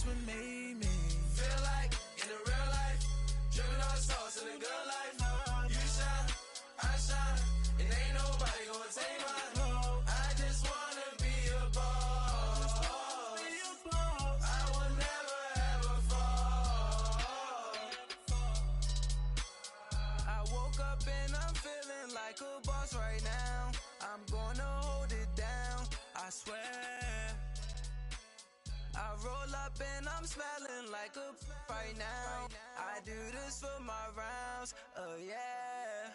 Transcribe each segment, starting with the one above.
what made me feel like in the real life, dripping on sauce in the good life. You shine, I shine, and ain't nobody gonna take mine. I just wanna be a boss. I will never ever fall. I woke up and I'm feeling like a boss right now. I'm gonna hold it down, I swear. I roll up and I'm smelling like a right now. I do this for my rounds, oh yeah.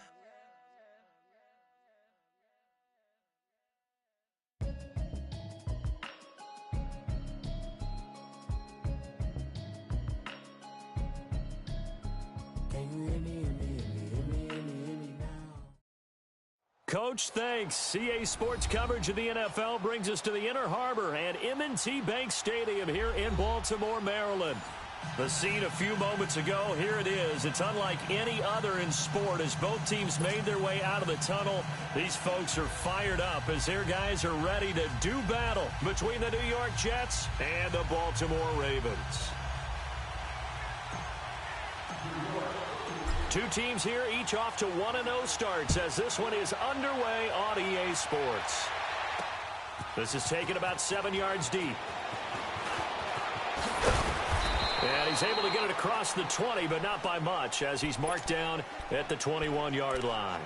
Coach, thanks. CA Sports coverage of the NFL brings us to the Inner Harbor and M&T Bank Stadium here in Baltimore, Maryland. The scene a few moments ago, here it is. It's unlike any other in sport as both teams made their way out of the tunnel. These folks are fired up as their guys are ready to do battle between the New York Jets and the Baltimore Ravens. Two teams here, each off to 1-0 starts as this one is underway on EA Sports. This is taken about 7 yards deep. And he's able to get it across the 20, but not by much as he's marked down at the 21-yard line.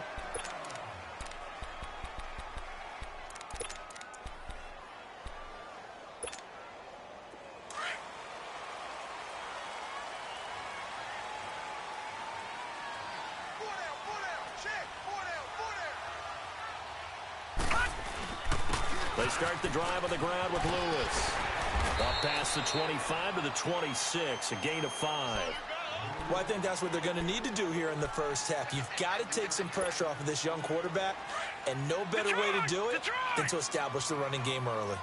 They start the drive on the ground with Lewis. Up past the 25 to the 26, a gain of 5. Well, I think that's what they're going to need to do here in the first half. You've got to take some pressure off of this young quarterback, and no better way to do it than to establish the running game early.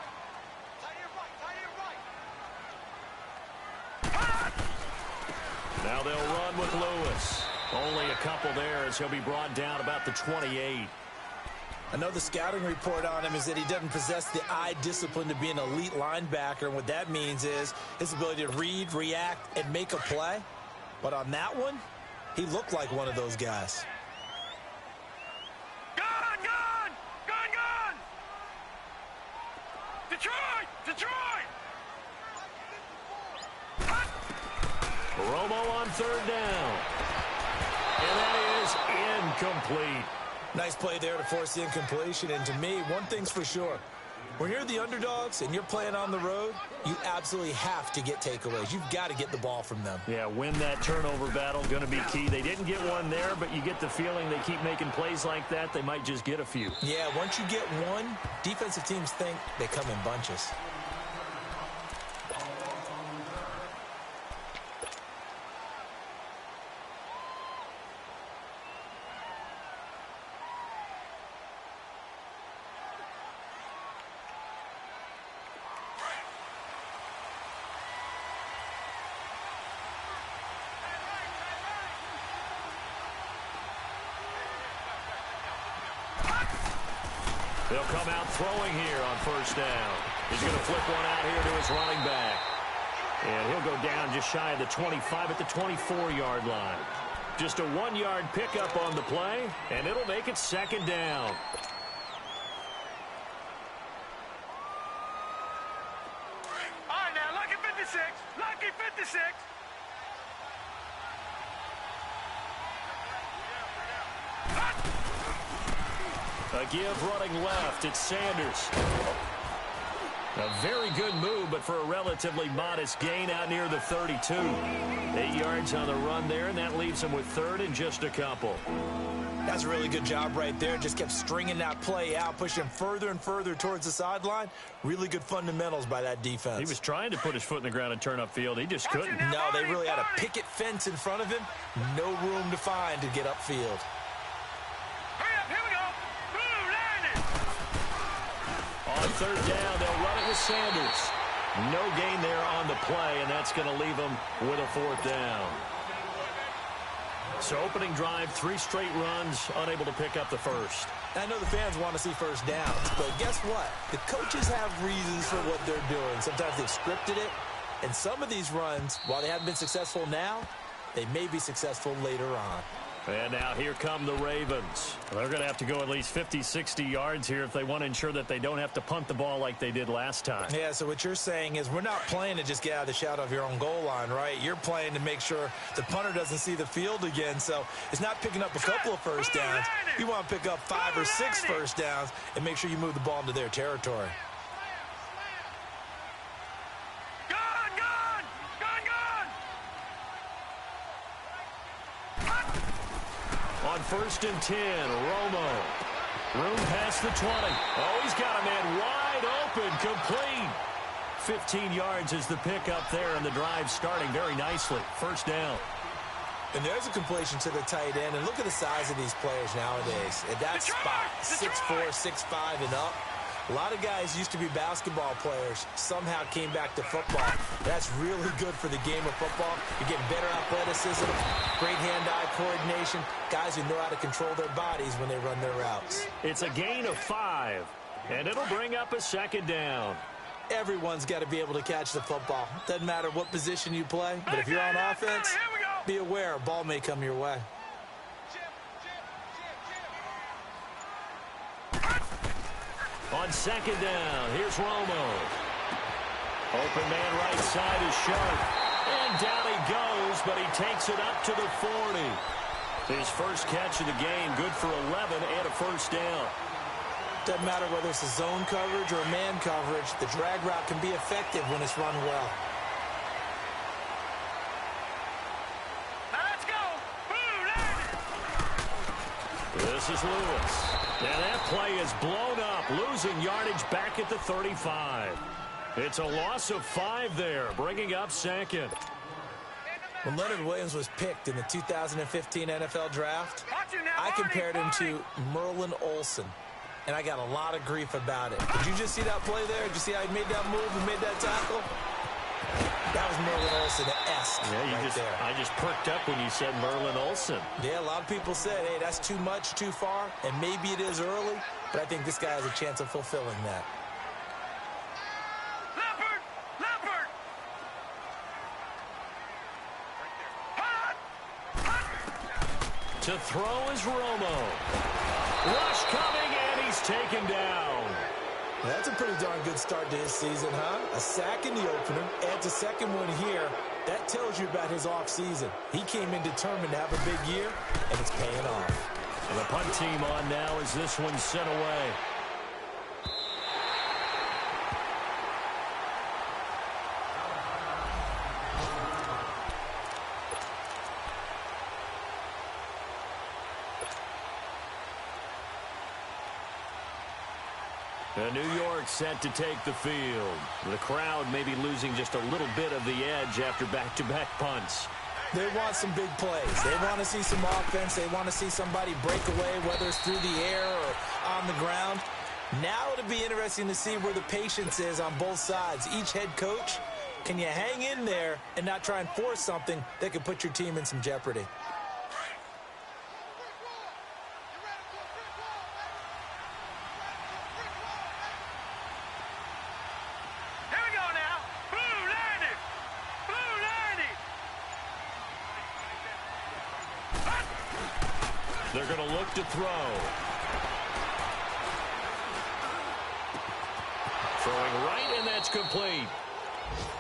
Now they'll run with Lewis. Only a couple there as he'll be brought down about the 28. I know the scouting report on him is that he doesn't possess the eye discipline to be an elite linebacker, and what that means is his ability to read, react, and make a play. But on that one, he looked like one of those guys. Gun! Gun! Gun! Gun! Detroit! Detroit! Romo on third down. And that is incomplete. Nice play there to force the incompletion, and to me, one thing's for sure. When you're the underdogs and you're playing on the road, you absolutely have to get takeaways. You've got to get the ball from them. Yeah, win that turnover battle, going to be key. They didn't get one there, but you get the feeling they keep making plays like that, they might just get a few. Yeah, once you get one, defensive teams think they come in bunches. They'll come out throwing here on first down. He's going to flip one out here to his running back. And he'll go down just shy of the 25 at the 24-yard line. Just a 1-yard pickup on the play, and it'll make it second down. All right, now, lucky 56. Lucky 56. A give running left. It's Sanders. A very good move, but for a relatively modest gain out near the 32. 8 yards on the run there, and that leaves him with third and just a couple. That's a really good job right there. Just kept stringing that play out, pushing him further and further towards the sideline. Really good fundamentals by that defense. He was trying to put his foot in the ground and turn upfield. He just couldn't. No, they really had a picket fence in front of him. No room to find to get upfield. Hurry up, here we go. Boom, landed. On third down, they'll run it with Sanders. No gain there on the play, and that's going to leave him with a fourth down. So opening drive, 3 straight runs, unable to pick up the first. I know the fans want to see first downs, but guess what? The coaches have reasons for what they're doing. Sometimes they've scripted it. And some of these runs, while they haven't been successful now, they may be successful later on. And now here come the Ravens. They're going to have to go at least 50, 60 yards here if they want to ensure that they don't have to punt the ball like they did last time. Yeah, so what you're saying is we're not playing to just get out of the shadow of your own goal line, right? You're playing to make sure the punter doesn't see the field again. So it's not picking up a couple of first downs. You want to pick up 5 or 6 first downs and make sure you move the ball into their territory. On 1st and 10, Romo. Room past the 20. Oh, he's got a man wide open, complete. 15 yards is the pickup there, and the drive starting very nicely. First down. And there's a completion to the tight end. And look at the size of these players nowadays. At that spot, 6'4", 6'5", and up. A lot of guys used to be basketball players, somehow came back to football. That's really good for the game of football. You're getting better athleticism, great hand-eye coordination, guys who know how to control their bodies when they run their routes. It's a gain of 5, and it'll bring up a second down. Everyone's got to be able to catch the football. Doesn't matter what position you play, but if you're on offense, be aware a ball may come your way. On second down, here's Romo. Open man right side is Sharp. And down he goes, but he takes it up to the 40. His first catch of the game, good for 11 and a first down. Doesn't matter whether it's a zone coverage or a man coverage, the drag route can be effective when it's run well. Now let's go. This is Lewis. And that play is blown up, losing yardage back at the 35. It's a loss of 5 there, bringing up second. When Leonard Williams was picked in the 2015 NFL Draft, I compared him to Merlin Olsen, and I got a lot of grief about it. Did you just see that play there? Did you see how he made that move and made that tackle? That was Merlin Olsen-esque there. I just perked up when you said Merlin Olsen. Yeah, a lot of people said, hey, that's too much, too far, and maybe it is early, but I think this guy has a chance of fulfilling that. To throw is Romo. Rush coming, and he's taken down. That's a pretty darn good start to his season, huh? A sack in the opener, adds a second one here. That tells you about his offseason. He came in determined to have a big year, and it's paying off. And the punt team on now as this one's sent away. New York set to take the field. The crowd may be losing just a little bit of the edge after back-to-back punts. They want some big plays. They want to see some offense. They want to see somebody break away, whether it's through the air or on the ground. Now it'll be interesting to see where the patience is on both sides. Each head coach, can you hang in there and not try and force something that could put your team in some jeopardy? They're going to look to throw. Throwing right, and that's complete.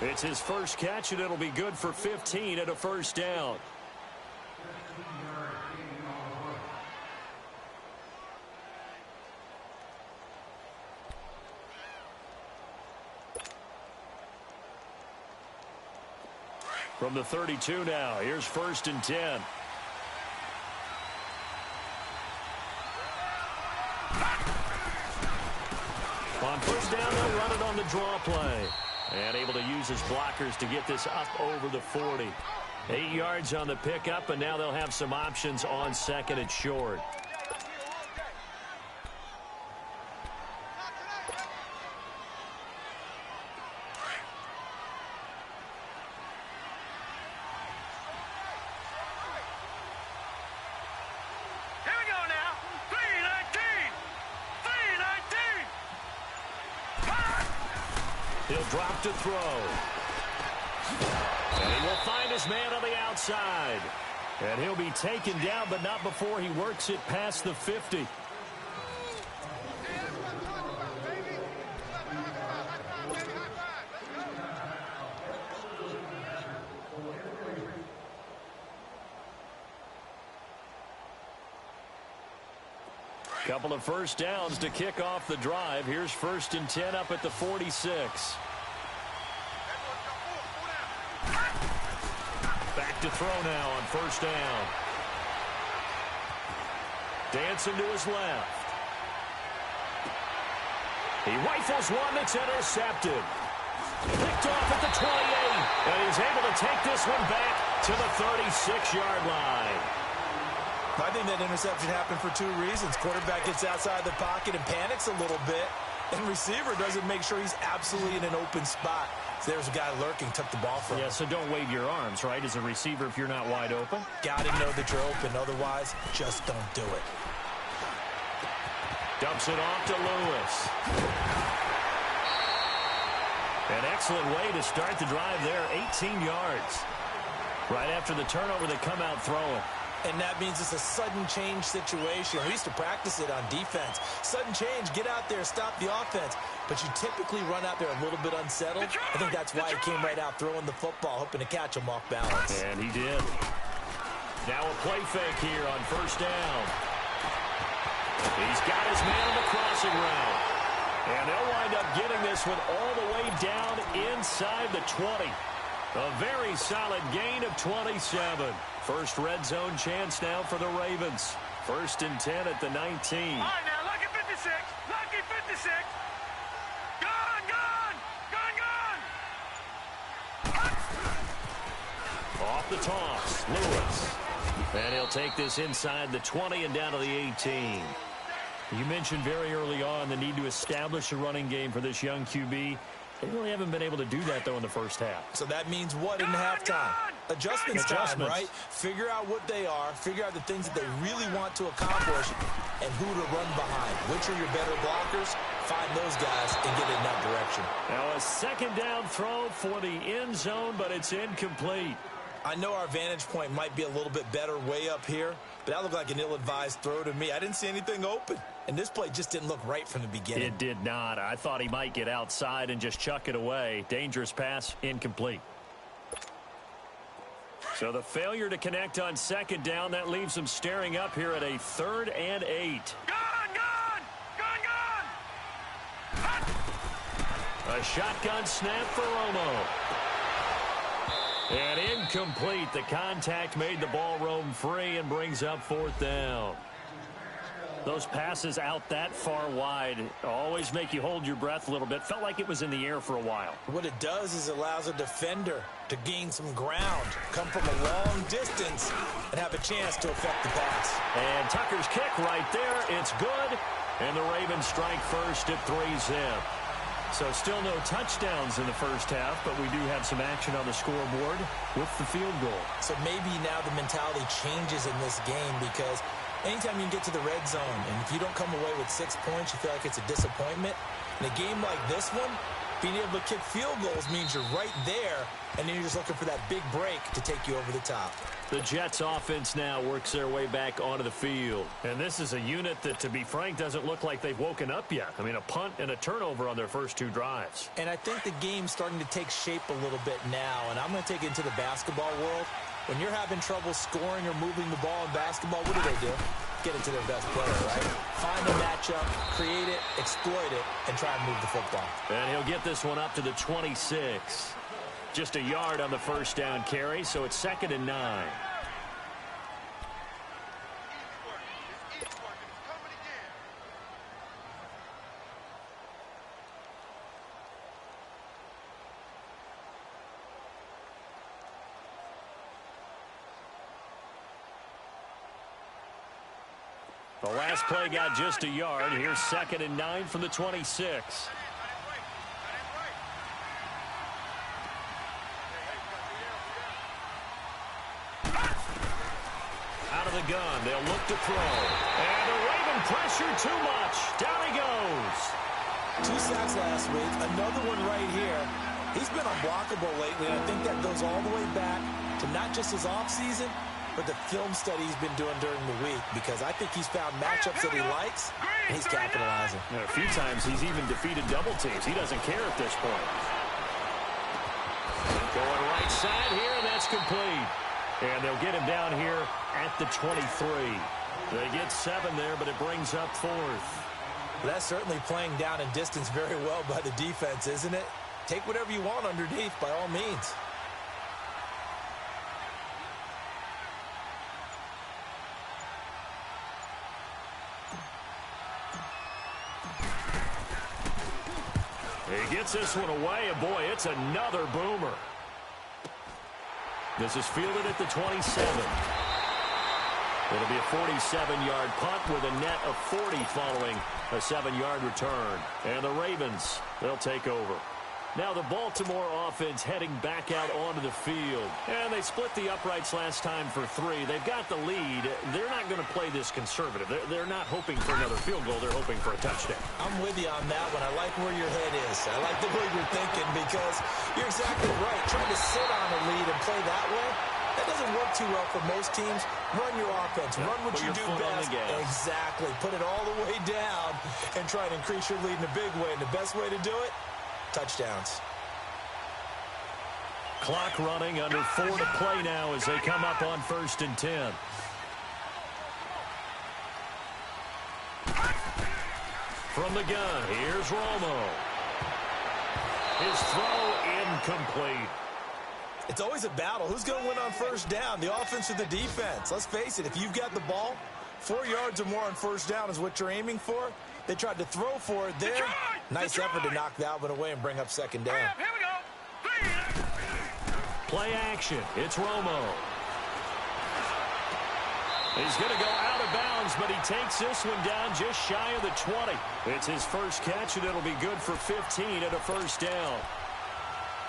It's his first catch, and it'll be good for 15 at a first down. From the 32 now, here's 1st and 10. On first down, they'll run it on the draw play. And able to use his blockers to get this up over the 40. 8 yards on the pickup, and now they'll have some options on second and short. He'll drop to throw. And he will find his man on the outside. And he'll be taken down, but not before he works it past the 50. Couple of first downs to kick off the drive. Here's 1st and 10 up at the 46. Back to throw now on 1st down. Dancing to his left. He rifles one that's intercepted. Picked off at the 28. And he's able to take this one back to the 36-yard line. I think that interception happened for 2 reasons. Quarterback gets outside the pocket and panics a little bit, and receiver doesn't make sure he's absolutely in an open spot. So there's a guy lurking, took the ball from him. Yeah, so don't wave your arms, right, as a receiver if you're not wide open. Got to know that you're open. Otherwise, just don't do it. Dumps it off to Lewis. An excellent way to start the drive there, 18 yards. Right after the turnover, they come out throwing. And that means it's a sudden change situation. We used to practice it on defense. Sudden change, get out there, stop the offense. But you typically run out there a little bit unsettled. I think that's why he came right out throwing the football, hoping to catch him off balance. And he did. Now a play fake here on 1st down. He's got his man on the crossing route. And they'll wind up getting this one all the way down inside the 20. A very solid gain of 27. First red zone chance now for the Ravens. 1st and 10 at the 19. All right, now, lucky 56. Lucky 56. Gone, gone. Gone, gone. Off the toss, Lewis. And he'll take this inside the 20 and down to the 18. You mentioned very early on the need to establish a running game for this young QB. They really haven't been able to do that, though, in the first half. So that means what in halftime? Adjustments time, right? Figure out what they are, figure out the things that they really want to accomplish, and who to run behind. Which are your better blockers? Find those guys and get in that direction. Now a 2nd down throw for the end zone, but it's incomplete. I know our vantage point might be a little bit better way up here, but that looked like an ill-advised throw to me. I didn't see anything open, and this play just didn't look right from the beginning. It did not. I thought he might get outside and just chuck it away. Dangerous pass, incomplete. So the failure to connect on 2nd down, that leaves them staring up here at a 3rd and 8. Gone, gone. Gone, gone. A shotgun snap for Romo. And incomplete. The contact made the ball roam free and brings up 4th down. Those passes out that far wide always make you hold your breath a little bit. Felt like it was in the air for a while. What it does is it allows a defender to gain some ground, come from a long distance, and have a chance to affect the pass. And Tucker's kick right there. It's good. And the Ravens strike first at 3-zip. So still no touchdowns in the first half, but we do have some action on the scoreboard with the field goal. So maybe now the mentality changes in this game, because anytime you get to the red zone, and if you don't come away with 6 points, you feel like it's a disappointment. In a game like this one, being able to kick field goals means you're right there, and then you're just looking for that big break to take you over the top. The Jets offense now works their way back onto the field. And this is a unit that, to be frank, doesn't look like they've woken up yet. I mean, a punt and a turnover on their first 2 drives. And I think the game's starting to take shape a little bit now, and I'm going to take it into the basketball world. When you're having trouble scoring or moving the ball in basketball, what do? Get it to their best player, right? Find a matchup, create it, exploit it, and try and move the football. And he'll get this one up to the 26. Just a yard on the first down carry, so it's 2nd and 9. The last play got just a yard. Here's 2nd and 9 from the 26. Out of the gun. They'll look to throw. And the Raven pressure too much. Down he goes. 2 sacks last week. Another one right here. He's been unblockable lately, and I think that goes all the way back to not just his offseason, but the film study he's been doing during the week, because I think he's found matchups that he likes, and he's capitalizing. A few times he's even defeated double teams. He doesn't care at this point. Going right side here, and that's complete. And they'll get him down here at the 23. They get 7 there, but it brings up 4th. That's certainly playing down and distance very well by the defense, isn't it? Take whatever you want underneath, by all means. He gets this one away, and boy, it's another boomer. This is fielded at the 27. It'll be a 47-yard punt with a net of 40 following a 7-yard return. And the Ravens, they'll take over. Now the Baltimore offense heading back out onto the field. And they split the uprights last time for 3. They've got the lead. They're not going to play this conservative. They're not hoping for another field goal. They're hoping for a touchdown. I'm with you on that one. I like where your head is. I like the way you're thinking, because you're exactly right. Trying to sit on a lead and play that way, that doesn't work too well for most teams. Run your offense. Run what you do best. Exactly. Put it all the way down and try and increase your lead in a big way. And the best way to do it, touchdowns. Clock running, under 4 to play now as they come up on 1st and 10. From the gun, here's Romo. His throw incomplete. It's always a battle. Who's going to win on 1st down, the offense or the defense? Let's face it, if you've got the ball, 4 yards or more on 1st down is what you're aiming for. They tried to throw for it there. Nice effort to knock that one away and bring up 2nd down. Here we go. Play action. It's Romo. He's going to go out of bounds, but he takes this one down just shy of the 20. It's his first catch, and it'll be good for 15 at a 1st down.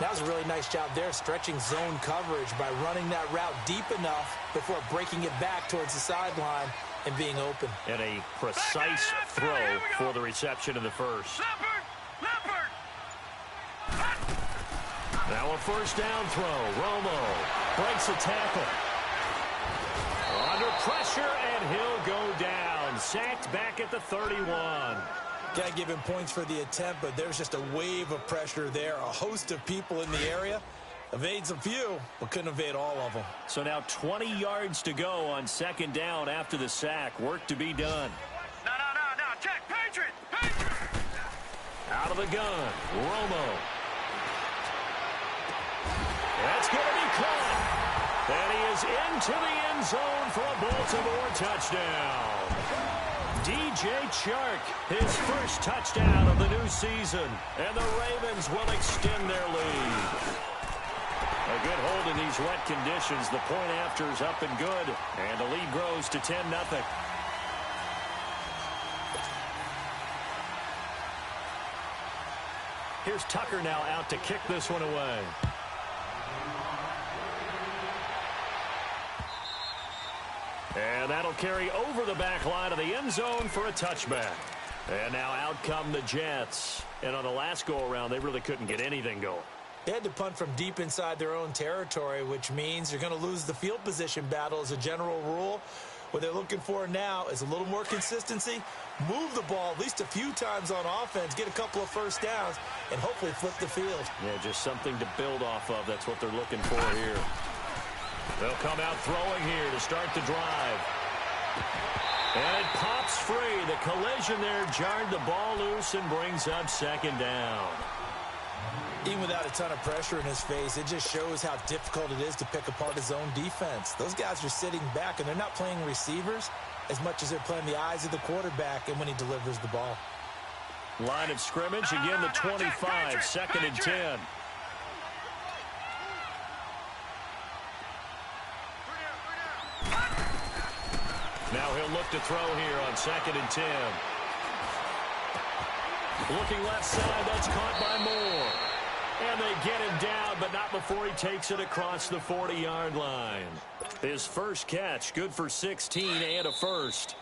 That was a really nice job there, stretching zone coverage by running that route deep enough before breaking it back towards the sideline and being open. And a precise throw for the reception of the first. Leopard. Now a 1st down throw. Romo breaks a tackle. Under pressure, and he'll go down. Sacked back at the 31. Got to give him points for the attempt, but there's just a wave of pressure there. A host of people in the area. Evades a few, but couldn't evade all of them. So now 20 yards to go on 2nd down after the sack. Work to be done. No. Check. Patriot. Out of the gun. Romo. That's going to be caught. And he is into the end zone for a Baltimore touchdown. DJ Chark, his first touchdown of the new season. And the Ravens will extend their lead. A good hold in these wet conditions. The point after is up and good. And the lead grows to 10-0. Here's Tucker now out to kick this one away. And that'll carry over the back line of the end zone for a touchback. And now out come the Jets. And on the last go-around, they really couldn't get anything going. They had to punt from deep inside their own territory, which means you're going to lose the field position battle as a general rule. What they're looking for now is a little more consistency, move the ball at least a few times on offense, get a couple of 1st downs, and hopefully flip the field. Yeah, just something to build off of. That's what they're looking for here. They'll come out throwing here to start the drive. And it pops free. The collision there jarred the ball loose and brings up 2nd down. Even without a ton of pressure in his face, it just shows how difficult it is to pick apart his own defense. Those guys are sitting back, and they're not playing receivers as much as they're playing the eyes of the quarterback and when he delivers the ball. Line of scrimmage, again the 25, 2nd and 10. Now he'll look to throw here on 2nd and 10. Looking left side, that's caught by Moore. And they get him down, but not before he takes it across the 40-yard line. His first catch, good for 16 and a 1st.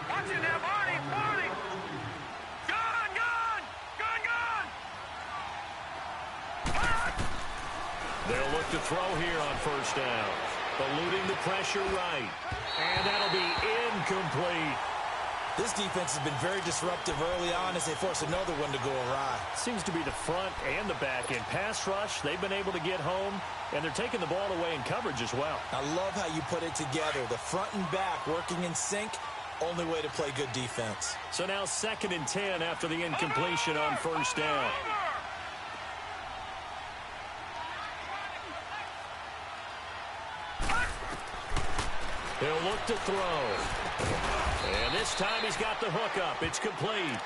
Watch it now. look to throw here on first down. Eluding the pressure right. And that'll be incomplete. This defense has been very disruptive early on as they force another one to go awry. Seems to be the front and the back end. Pass rush, they've been able to get home, and they're taking the ball away in coverage as well. I love how you put it together. The front and back working in sync, only way to play good defense. So now 2nd and 10 after the incompletion on first down. He'll look to throw. And this time he's got the hook up. It's complete.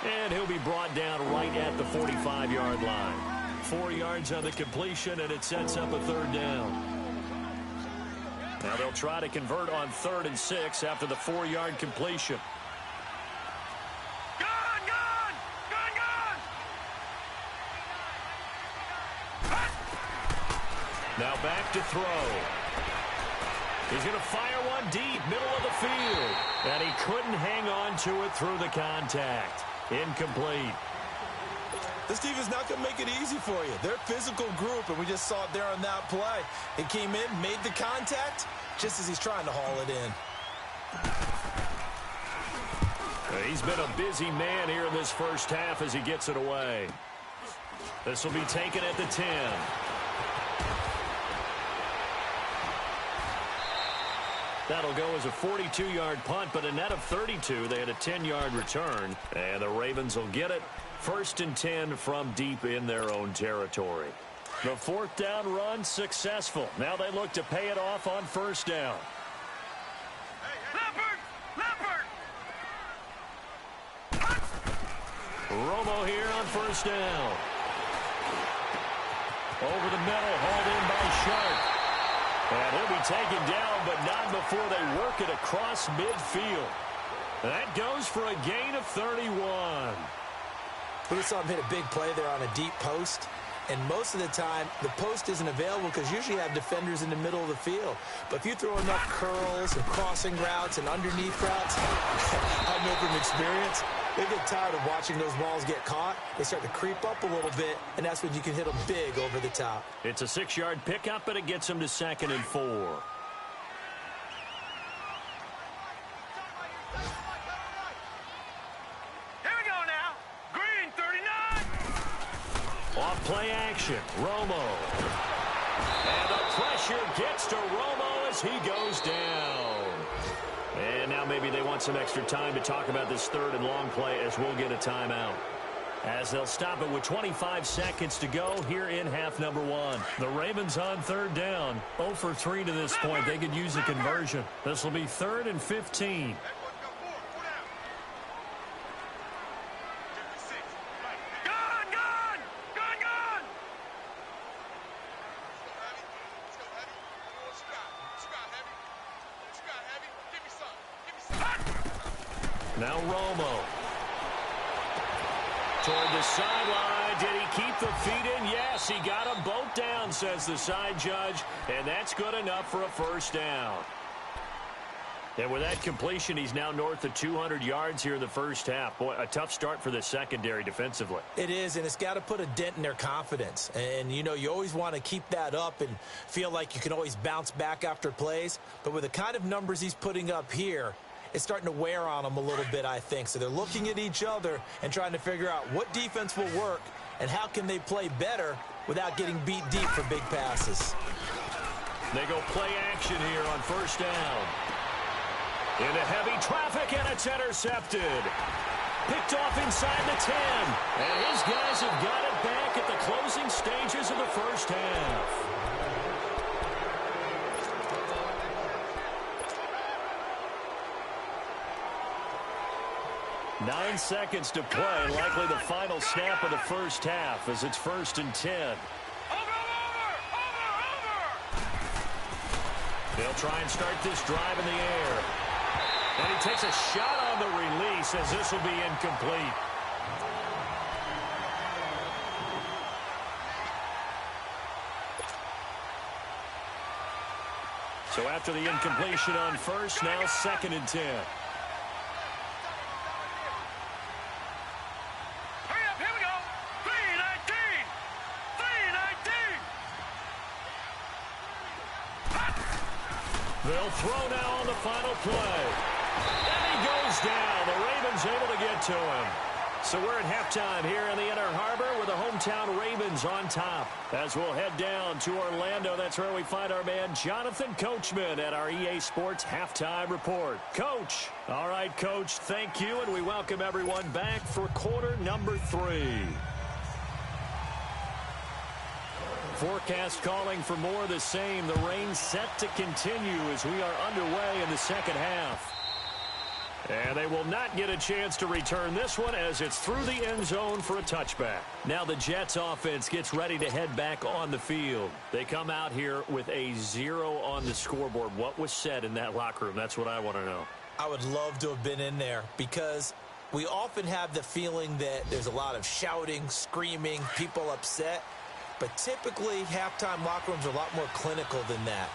And he'll be brought down right at the 45-yard line. 4 yards on the completion, and it sets up a 3rd down. Now they'll try to convert on 3rd and 6 after the 4-yard completion. Now back to throw. He's going to fire one deep, middle of the field. And he couldn't hang on to it through the contact. Incomplete. This defense is not going to make it easy for you. They're a physical group, and we just saw it there on that play. He came in, made the contact, just as he's trying to haul it in. He's been a busy man here in this first half as he gets it away. This will be taken at the 10. That'll go as a 42-yard punt, but a net of 32. They had a 10-yard return, and the Ravens will get it. 1st and 10 from deep in their own territory. The 4th down run successful. Now they look to pay it off on first down. Romo here on first down. Over the middle, hauled in by Sharp. And he'll be taken down, but not before they work it across midfield. That goes for a gain of 31. We saw him hit a big play there on a deep post. And most of the time, the post isn't available because usually you have defenders in the middle of the field. But if you throw enough curls and crossing routes and underneath routes, I know from experience, they get tired of watching those balls get caught. They start to creep up a little bit, and that's when you can hit them big over the top. It's a 6-yard pickup, but it gets them to 2nd and 4. Off-play action, Romo. And the pressure gets to Romo as he goes down. And now maybe they want some extra time to talk about this 3rd and long play as we'll get a timeout. As they'll stop it with 25 seconds to go here in half number 1. The Ravens on 3rd down. 0 for 3 to this point. They could use a conversion. This will be 3rd and 15. Now Romo. Toward the sideline. Did he keep the feet in? Yes, he got them both down, says the side judge. And that's good enough for a 1st down. And with that completion, he's now north of 200 yards here in the first half. Boy, a tough start for the secondary defensively. It is, and it's got to put a dent in their confidence. And, you know, you always want to keep that up and feel like you can always bounce back after plays. But with the kind of numbers he's putting up here, it's starting to wear on them a little bit, I think. So they're looking at each other and trying to figure out what defense will work and how can they play better without getting beat deep for big passes. They go play action here on first down. Into heavy traffic, and it's intercepted. Picked off inside the 10. And his guys have got it back at the closing stages of the first half. Nine seconds to play, likely the final snap of the first half as it's 1st and 10. They'll try and start this drive in the air. And he takes a shot on the release as this will be incomplete. So after the incompletion on first, now 2nd and 10. They'll throw now on the final play. And he goes down. The Ravens able to get to him. So we're at halftime here in the Inner Harbor with the hometown Ravens on top. As we'll head down to Orlando, that's where we find our man Jonathan Coachman at our EA Sports Halftime Report. Coach. All right, Coach, thank you, and we welcome everyone back for quarter number 3. Forecast calling for more of the same. The rain set to continue as we are underway in the second half. And they will not get a chance to return this one as it's through the end zone for a touchback. Now the Jets offense gets ready to head back on the field. They come out here with a 0 on the scoreboard. What was said in that locker room? That's what I want to know. I would love to have been in there because we often have the feeling that there's a lot of shouting, screaming, people upset. But typically, halftime locker rooms are a lot more clinical than that.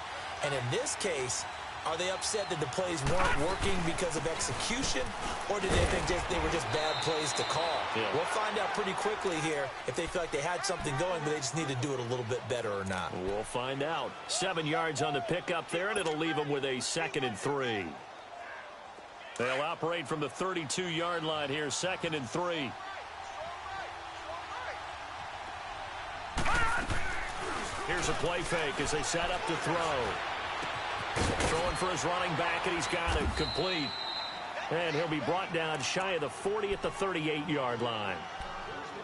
And in this case, are they upset that the plays weren't working because of execution, or did they think they were just bad plays to call? Yeah. We'll find out pretty quickly here if they feel like they had something going, but they just need to do it a little bit better or not. We'll find out. 7 yards on the pickup there, and it'll leave them with a 2nd and 3. They'll operate from the 32-yard line here, 2nd and 3. Here's a play fake as they set up to throw. Throwing for his running back, and he's got it complete. And he'll be brought down shy of the 40 at the 38-yard line.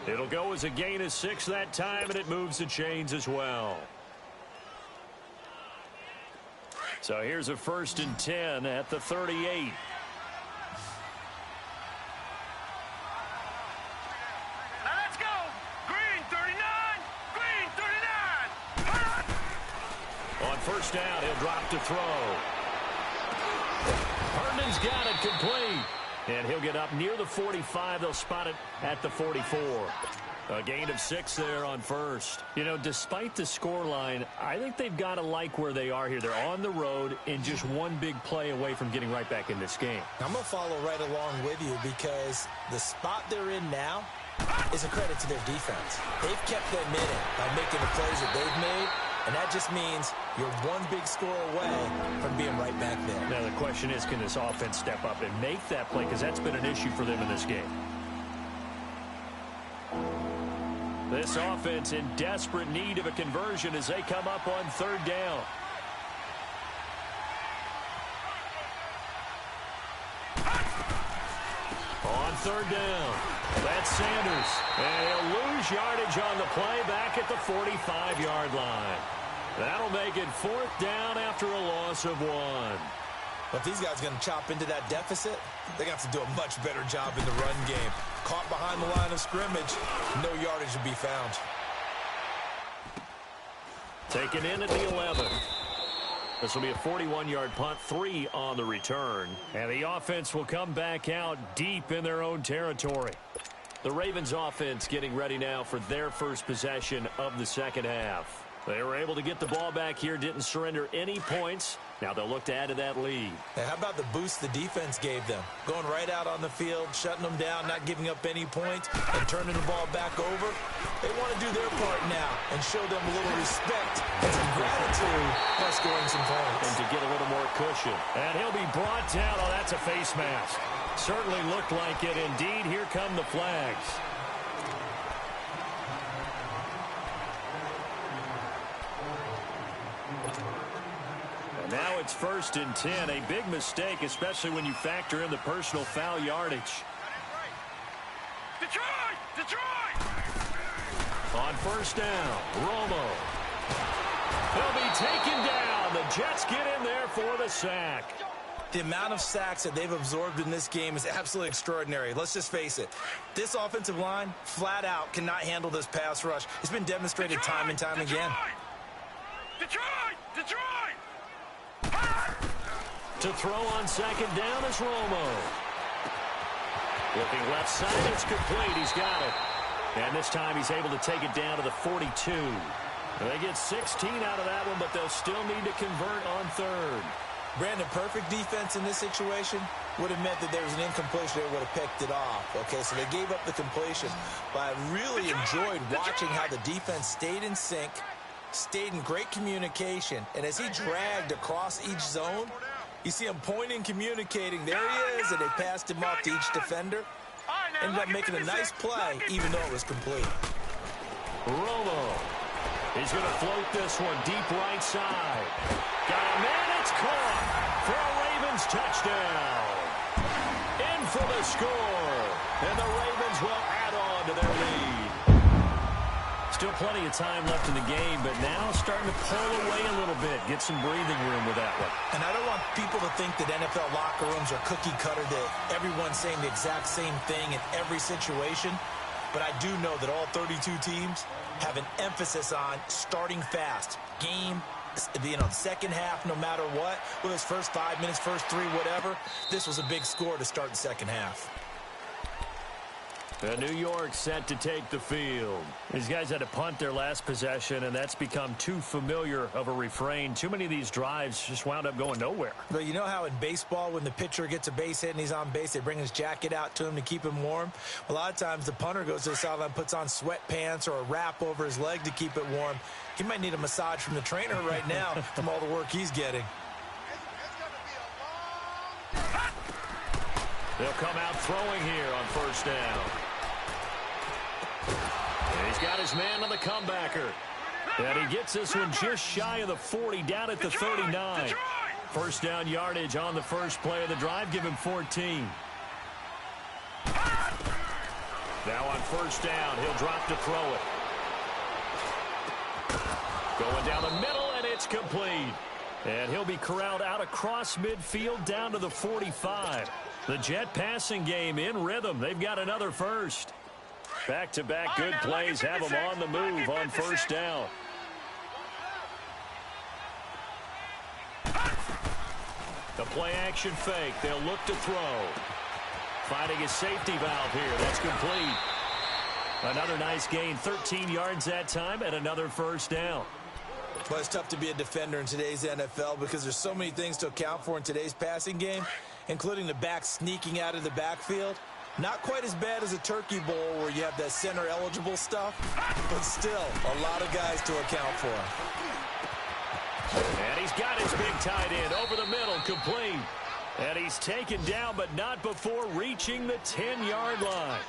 It'll go as a gain of 6 that time, and it moves the chains as well. So here's a 1st and 10 at the 38. First down, he'll drop to throw. Herndon's got it complete. And he'll get up near the 45. They'll spot it at the 44. A gain of 6 there on first. You know, despite the scoreline, I think they've got to like where they are here. They're on the road and just one big play away from getting right back in this game. I'm going to follow right along with you because the spot they're in now is a credit to their defense. They've kept them in it by making the plays that they've made. And that just means you're one big score away from being right back there. Now the question is, can this offense step up and make that play? Because that's been an issue for them in this game. This offense in desperate need of a conversion as they come up on 3rd down. On 3rd down, that's Sanders. And he'll lose yardage on the play back at the 45-yard line. That'll make it 4th down after a loss of 1. But if these guys are going to chop into that deficit, they're going to have to do a much better job in the run game. Caught behind the line of scrimmage, no yardage to be found. Taken in at the 11. This will be a 41-yard punt, 3 on the return. And the offense will come back out deep in their own territory. The Ravens offense getting ready now for their first possession of the second half. They were able to get the ball back here, didn't surrender any points. Now they'll look to add to that lead. Now, how about the boost the defense gave them? Going right out on the field, shutting them down, not giving up any points, and turning the ball back over. They want to do their part now and show them a little respect and some gratitude by scoring some points. And to get a little more cushion. And he'll be brought down. Oh, that's a face mask. Certainly looked like it. Indeed, here come the flags. Now it's 1st and 10. A big mistake, especially when you factor in the personal foul yardage. Detroit! Detroit! On 1st down, Romo. He'll be taken down. The Jets get in there for the sack. The amount of sacks that they've absorbed in this game is absolutely extraordinary. Let's just face it. This offensive line, flat out, cannot handle this pass rush. It's been demonstrated time and time again. Detroit! Detroit! To throw on 2nd down is Romo. Looking left side, it's complete. He's got it. And this time he's able to take it down to the 42. They get 16 out of that one, but they'll still need to convert on 3rd. Brandon, perfect defense in this situation would have meant that there was an incompletion. They would have picked it off. Okay, so they gave up the completion. But I really enjoyed watching how the defense stayed in sync, stayed in great communication, and as he dragged across each zone, you see him pointing, communicating. There he is, and they passed him off to each defender. Ended up making a nice play, even though it was complete. Romo. He's going to float this one deep right side. Got a man, it's caught for a Ravens touchdown. In for the score, and the Ravens will add on to their lead. Still plenty of time left in the game, but now starting to pull away a little bit, get some breathing room with that one. And I don't want people to think that NFL locker rooms are cookie cutter, that everyone's saying the exact same thing in every situation. But I do know that all 32 teams have an emphasis on starting fast. Game, second half, no matter what. Whether it's first 5 minutes, first 3, whatever. This was a big score to start the second half. And New York set to take the field. These guys had to punt their last possession, and that's become too familiar of a refrain. Too many of these drives just wound up going nowhere. But you know how in baseball, when the pitcher gets a base hit and he's on base, they bring his jacket out to him to keep him warm? A lot of times the punter goes to the sideline, puts on sweatpants or a wrap over his leg to keep it warm. He might need a massage from the trainer right now from all the work he's getting. They'll come out throwing here on first down. He's got his man on the comebacker. And he gets this one just shy of the 40, down at the 39. First down yardage on the first play of the drive. Give him 14. Now on first down, he'll drop to throw it. Going down the middle, and it's complete. And he'll be corralled out across midfield down to the 45. The Jet passing game in rhythm. They've got another first. Back-to-back good plays have them on the move on first down. The play-action fake. They'll look to throw. Finding a safety valve here. That's complete. Another nice gain. 13 yards that time and another first down. Well, it's tough to be a defender in today's NFL because there's so many things to account for in today's passing game, including the back sneaking out of the backfield. Not quite as bad as a turkey bowl where you have that center-eligible stuff, but still a lot of guys to account for. And he's got his big tight end over the middle, complete. And he's taken down, but not before reaching the 10-yard line.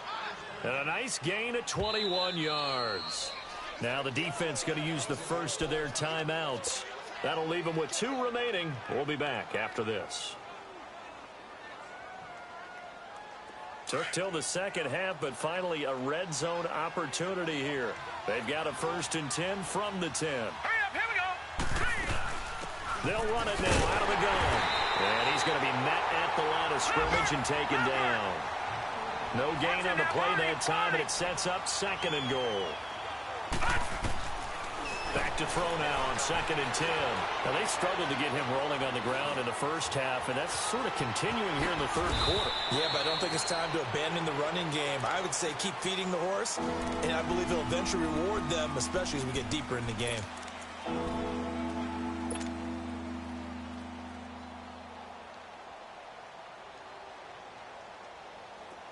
And a nice gain of 21 yards. Now the defense going to use the first of their timeouts. That'll leave them with 2 remaining. We'll be back after this. Took till the second half, but finally a red zone opportunity here. They've got a 1st and 10 from the 10. Hurry up, here we go. They'll run it now out of the gun. And he's going to be met at the line of scrimmage and taken down. No gain on the play that time, and it sets up 2nd and goal. Back to throw now on 2nd and 10. Now, they struggled to get him rolling on the ground in the first half, and that's sort of continuing here in the 3rd quarter. Yeah, but I don't think it's time to abandon the running game. I would say keep feeding the horse, and I believe it'll eventually reward them, especially as we get deeper in the game.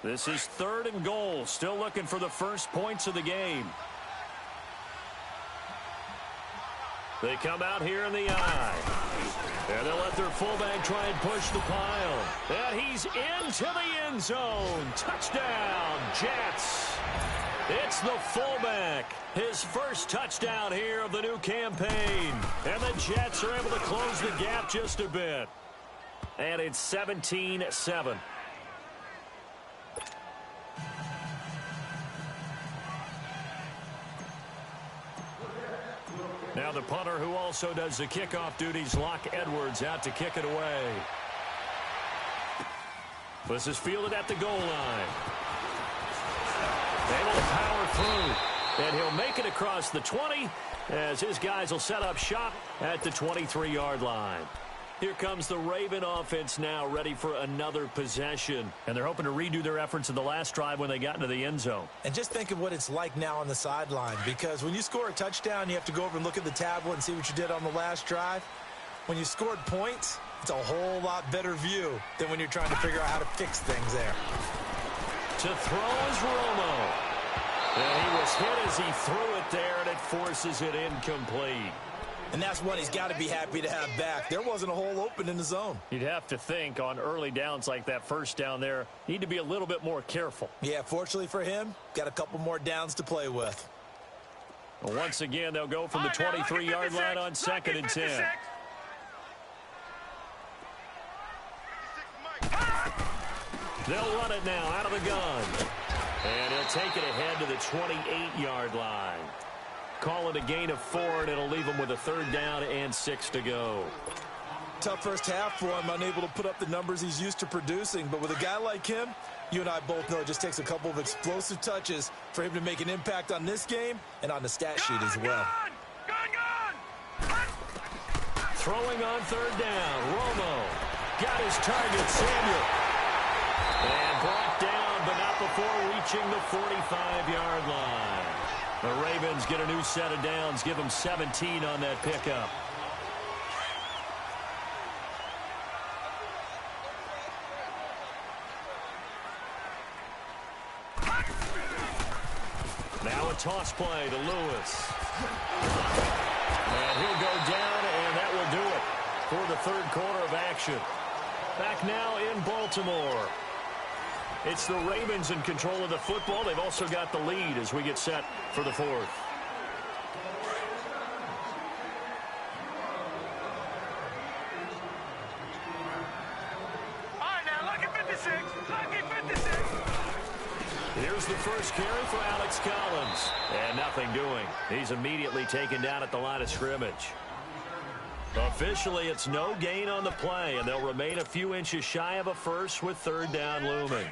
This is 3rd and goal. Still looking for the first points of the game. They come out here in the eye. And they'll let their fullback try and push the pile. And he's into the end zone. Touchdown, Jets. It's the fullback. His first touchdown here of the new campaign. And the Jets are able to close the gap just a bit. And it's 17-7. Now the punter, who also does the kickoff duties, Locke Edwards, out to kick it away. This is fielded at the goal line. Able to power through. And he'll make it across the 20 as his guys will set up shop at the 23-yard line. Here comes the Raven offense now, ready for another possession. And they're hoping to redo their efforts in the last drive when they got into the end zone. And just think of what it's like now on the sideline, because when you score a touchdown, you have to go over and look at the tablet and see what you did on the last drive. When you scored points, it's a whole lot better view than when you're trying to figure out how to fix things there. To throw is Romo. And he was hit as he threw it out there, and it forces it incomplete. And that's one he's got to be happy to have back. There wasn't a hole open in the zone. You'd have to think on early downs like that first down there, need to be a little bit more careful. Yeah, fortunately for him, got a couple more downs to play with. Once again, they'll go from the 23-yard line on 2nd and 10. They'll run it now out of the gun. And he'll take it ahead to the 28-yard line. Call it a gain of 4, and it'll leave them with a 3rd down and 6 to go. Tough first half for him, unable to put up the numbers he's used to producing. But with a guy like him, you and I both know it just takes a couple of explosive touches for him to make an impact on this game and on the stat sheet as well. Throwing on 3rd down, Romo got his target, Samuel. And brought down, but not before reaching the 45-yard line. The Ravens get a new set of downs, give them 17 on that pickup. Now a toss play to Lewis. And he'll go down, and that will do it for the 3rd quarter of action. Back now in Baltimore. It's the Ravens in control of the football. They've also got the lead as we get set for the 4th. All right, now, lucky 56. Lucky 56. Here's the first carry for Alex Collins. And nothing doing. He's immediately taken down at the line of scrimmage. Officially, it's no gain on the play, and they'll remain a few inches shy of a first with 3rd down looming.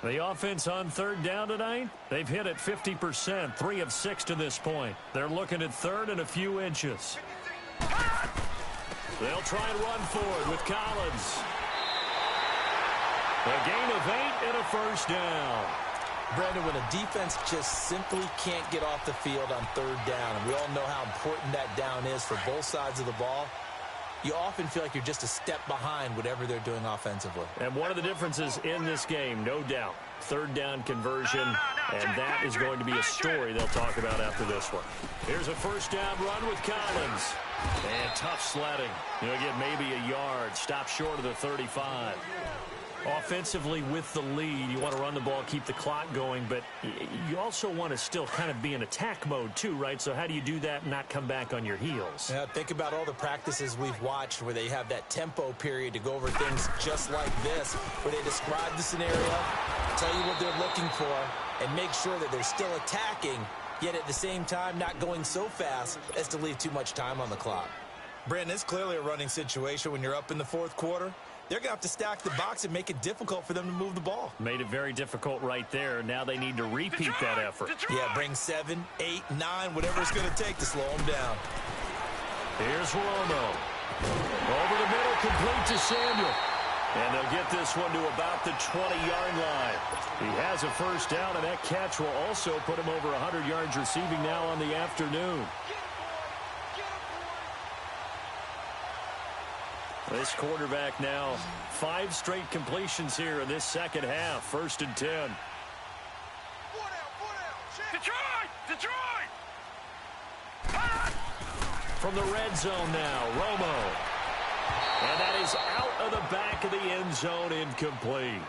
The offense on 3rd down tonight, they've hit it 50%, 3 of 6 to this point. They're looking at 3rd and a few inches. They'll try and run forward with Collins. A gain of 8 and a 1st down. Brandon, when a defense just simply can't get off the field on 3rd down, and we all know how important that down is for both sides of the ball, you often feel like you're just a step behind whatever they're doing offensively. And one of the differences in this game, no doubt, 3rd down conversion, and that is going to be a story they'll talk about after this one. Here's a 1st down run with Collins. And tough sledding. He'll get maybe a yard, stop short of the 35. Offensively with the lead, you want to run the ball, keep the clock going, but you also want to still kind of be in attack mode too, right? So how do you do that and not come back on your heels? Yeah, think about all the practices we've watched where they have that tempo period to go over things just like this, where they describe the scenario, tell you what they're looking for, and make sure that they're still attacking, yet at the same time not going so fast as to leave too much time on the clock. Brandon, it's clearly a running situation when you're up in the 4th quarter. They're going to have to stack the box and make it difficult for them to move the ball. Made it very difficult right there. Now they need to repeat that effort. Yeah, bring 7, 8, 9, whatever it's going to take to slow them down. Here's Romo. Over the middle, complete to Samuel. And they'll get this one to about the 20-yard line. He has a 1st down, and that catch will also put him over 100 yards receiving now on the afternoon. This quarterback now, 5 straight completions here in this 2nd half. 1st and 10. Detroit! Detroit! From the red zone now, Romo. And that is out of the back of the end zone, incomplete.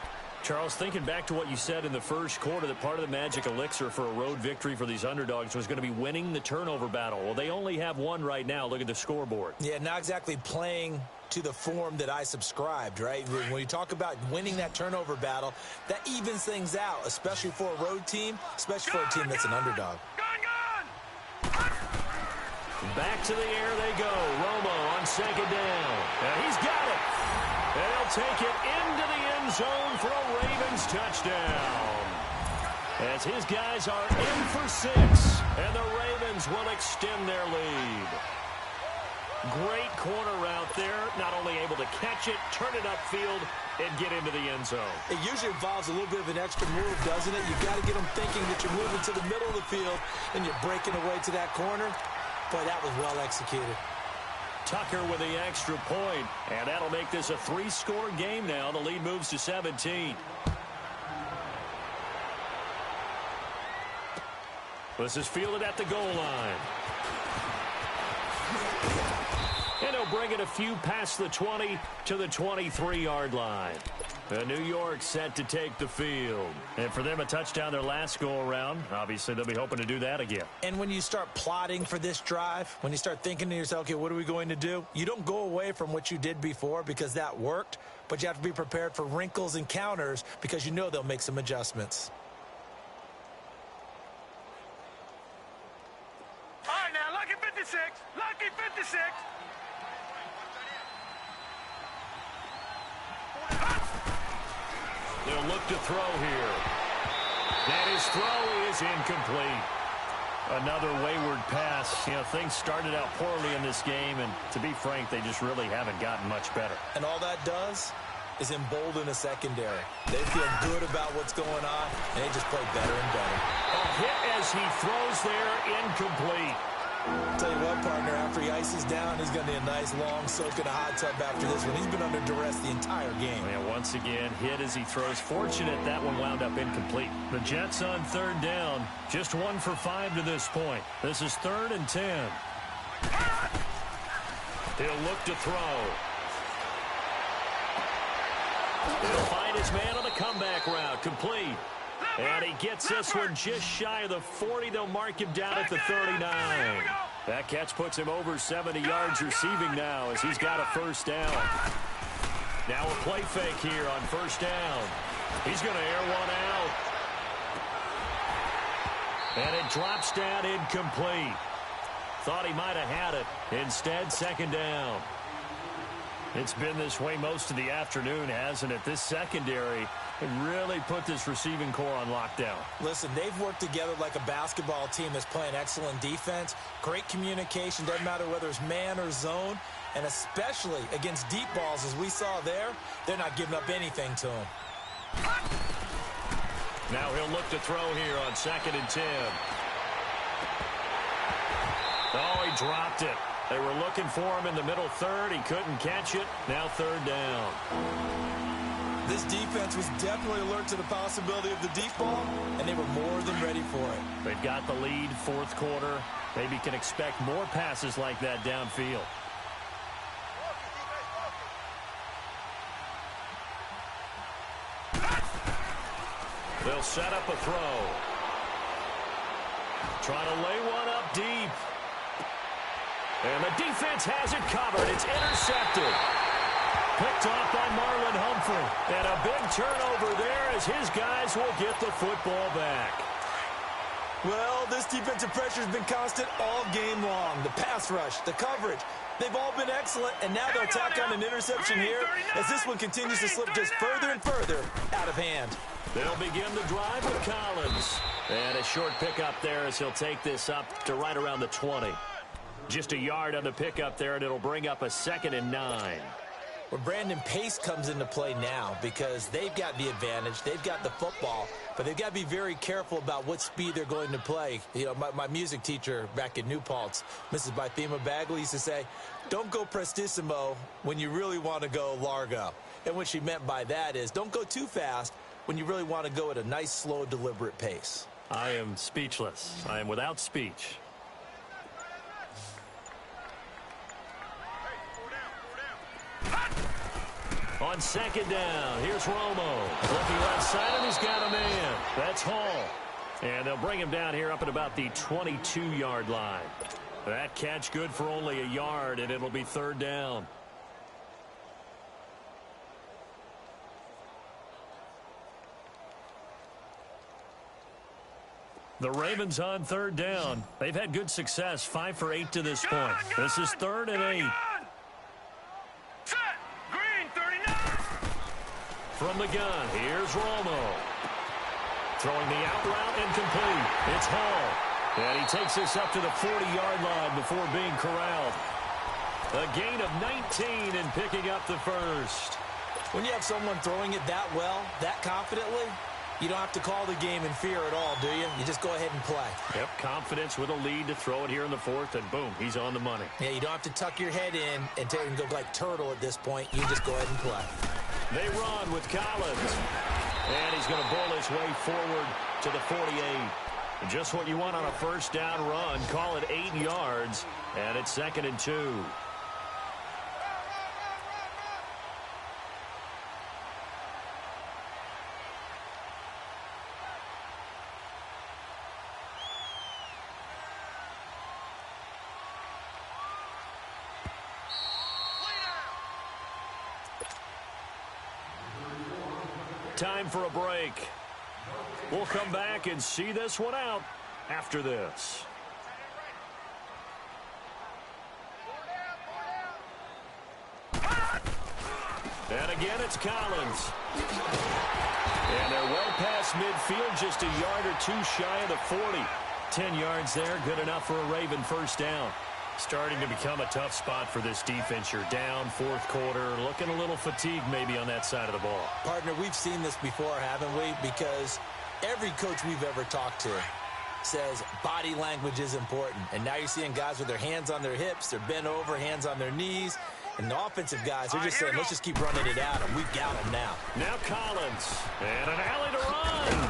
Charles, thinking back to what you said in the 1st quarter, that part of the magic elixir for a road victory for these underdogs was going to be winning the turnover battle. Well, they only have one right now. Look at the scoreboard. Yeah, not exactly playing to the form that I subscribed, right? When you talk about winning that turnover battle, that evens things out, especially for a road team, especially for a team that's an underdog. Back to the air they go. Romo on 2nd down. And he's got it. And he'll take it into the end zone for a Ravens touchdown. As his guys are in for 6. And the Ravens will extend their lead. Great corner route there. Not only able to catch it, turn it upfield, and get into the end zone. It usually involves a little bit of an extra move, doesn't it? You've got to get them thinking that you're moving to the middle of the field and you're breaking away to that corner. Boy, that was well executed. Tucker with the extra point, and that'll make this a 3-score game now. The lead moves to 17. This is fielded at the goal line. And he'll bring it a few past the 20 to the 23-yard line. New York set to take the field. And for them, a touchdown their last go-around. Obviously, they'll be hoping to do that again. And when you start plotting for this drive, when you start thinking to yourself, okay, what are we going to do? You don't go away from what you did before because that worked, but you have to be prepared for wrinkles and counters because you know they'll make some adjustments. All right, now, lucky 56. Lucky 56. They'll look to throw here. And his throw is incomplete. Another wayward pass. You know, things started out poorly in this game, and to be frank, they just really haven't gotten much better. And all that does is embolden a secondary. They feel good about what's going on, and they just play better and better. A hit as he throws there, incomplete. Tell you what, partner, after he ices down, he's going to need a nice long soak in a hot tub after this one. He's been under duress the entire game. And once again, hit as he throws. Fortunate that one wound up incomplete. The Jets on third down, just 1 for 5 to this point. This is 3rd and 10. He'll look to throw. He'll find his man on the comeback route, complete. And he gets this one just shy of the 40. They'll mark him down at the 39. That catch puts him over 70 yards receiving now as he's got a first down. Now a play fake here on first down. He's going to air one out. And it drops down incomplete. Thought he might have had it. Instead, second down. It's been this way most of the afternoon, hasn't it? This secondary really put this receiving core on lockdown. Listen, they've worked together like a basketball team that's playing excellent defense. Great communication, doesn't matter whether it's man or zone. And especially against deep balls, as we saw there, they're not giving up anything to him. Now he'll look to throw here on 2nd and 10. Oh, he dropped it. They were looking for him in the middle third. He couldn't catch it. Now 3rd down. This defense was definitely alert to the possibility of the deep ball, and they were more than ready for it. They've got the lead, 4th quarter. Maybe can expect more passes like that downfield. They'll set up a throw. Trying to lay one up deep. And the defense has it covered. It's intercepted. Picked off by Marlon Humphrey. And a big turnover there as his guys will get the football back. Well, this defensive pressure has been constant all game long. The pass rush, the coverage, they've all been excellent. And now they'll tack on an interception here as this one continues to slip just further and further out of hand. They'll begin the drive with Collins. And a short pickup there as he'll take this up to right around the 20. Just a yard on the pickup there, and it'll bring up a 2nd and 9. Well, Brandon, pace comes into play now because they've got the advantage. They've got the football, but they've got to be very careful about what speed they're going to play. You know, my music teacher back in New Paltz, Mrs. Bythema Bagley, used to say, don't go prestissimo when you really want to go largo. And what she meant by that is don't go too fast when you really want to go at a nice, slow, deliberate pace. I am speechless. I am without speech. On 2nd down, here's Romo. Looking left side, and he's got a man. That's Hall. And they'll bring him down here up at about the 22-yard line. That catch good for only a yard, and it'll be 3rd down. The Ravens on 3rd down. They've had good success, 5 for 8 to this point. This is 3rd and 8. From the gun, here's Romo. Throwing the out route incomplete. It's Hall. And he takes this up to the 40-yard line before being corralled. A gain of 19 and picking up the first. When you have someone throwing it that well, that confidently, you don't have to call the game in fear at all, do you? You just go ahead and play. Yep, confidence with a lead to throw it here in the 4th, and boom, he's on the money. Yeah, you don't have to tuck your head in and go like turtle at this point. You just go ahead and play. They run with Collins. And he's going to bowl his way forward to the 48. Just what you want on a first down run. Call it 8 yards, and it's 2nd and 2. Time for a break. We'll come back and see this one out after this. And again, it's Collins. And they're well past midfield, just a yard or two shy of the 40. 10 yards there, good enough for a Raven first down. Starting to become a tough spot for this defense. You're down, fourth quarter, looking a little fatigued maybe on that side of the ball. Partner, we've seen this before, haven't we? Because every coach we've ever talked to says body language is important. And now you're seeing guys with their hands on their hips, they're bent over, hands on their knees. And the offensive guys, they're just saying, let's just keep running it at them. We've got them now. Now Collins. And an alley to run.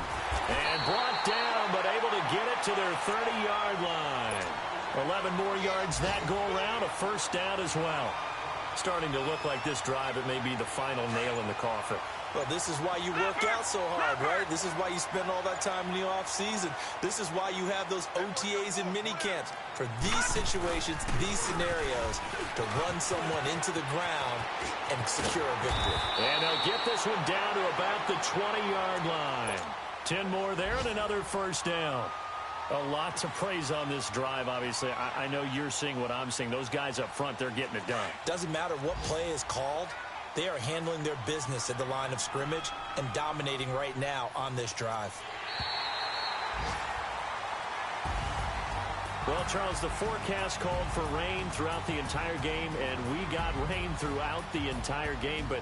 And brought down, but able to get it to their 30-yard line. 11 more yards that go around, a first down as well. Starting to look like this drive, it may be the final nail in the coffin. Well, this is why you work out so hard, right? This is why you spend all that time in the offseason. This is why you have those OTAs and mini camps. For these situations, these scenarios, to run someone into the ground and secure a victory. And they'll get this one down to about the 20-yard line. 10 more there and another first down. A lot to praise on this drive, obviously. I know you're seeing what I'm seeing. Those guys up front, they're getting it done. Doesn't matter what play is called. They are handling their business at the line of scrimmage and dominating right now on this drive. Well, Charles, the forecast called for rain throughout the entire game, and we got rain throughout the entire game. But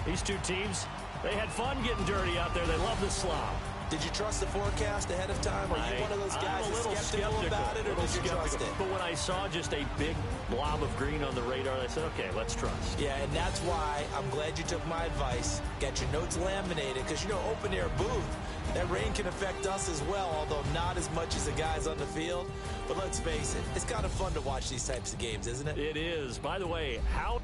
these two teams, they had fun getting dirty out there. They love the slop. Did you trust the forecast ahead of time? Are you one of those guys that's skeptical about it, or did you trust it? But when I saw just a big blob of green on the radar, I said, okay, let's trust. Yeah, and that's why I'm glad you took my advice. Get your notes laminated, because, you know, open-air booth, that rain can affect us as well, although not as much as the guys on the field. But let's face it, it's kind of fun to watch these types of games, isn't it? It is. By the way, how...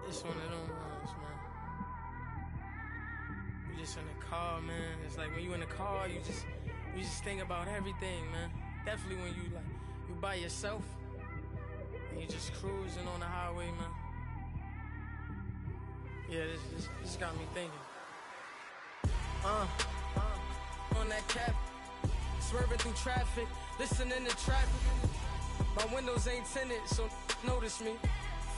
It's one of them ones, man. You just in the car, man. It's like when you in the car, you just think about everything, man. Definitely when you by yourself and you just cruising on the highway, man. Yeah, this got me thinking. On that cap, swerving through traffic, listening to traffic. My windows ain't tinted, so notice me.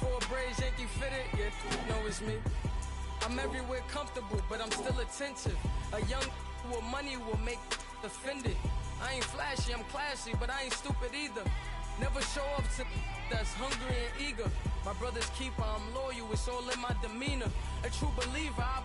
Four braids, Yankee fitted, yeah, know it's me. I'm everywhere comfortable, but I'm still attentive. A young with money will make offended. I ain't flashy, I'm classy, but I ain't stupid either. Never show up to that's hungry and eager. My brother's keeper, I'm loyal, it's all in my demeanor. A true believer, I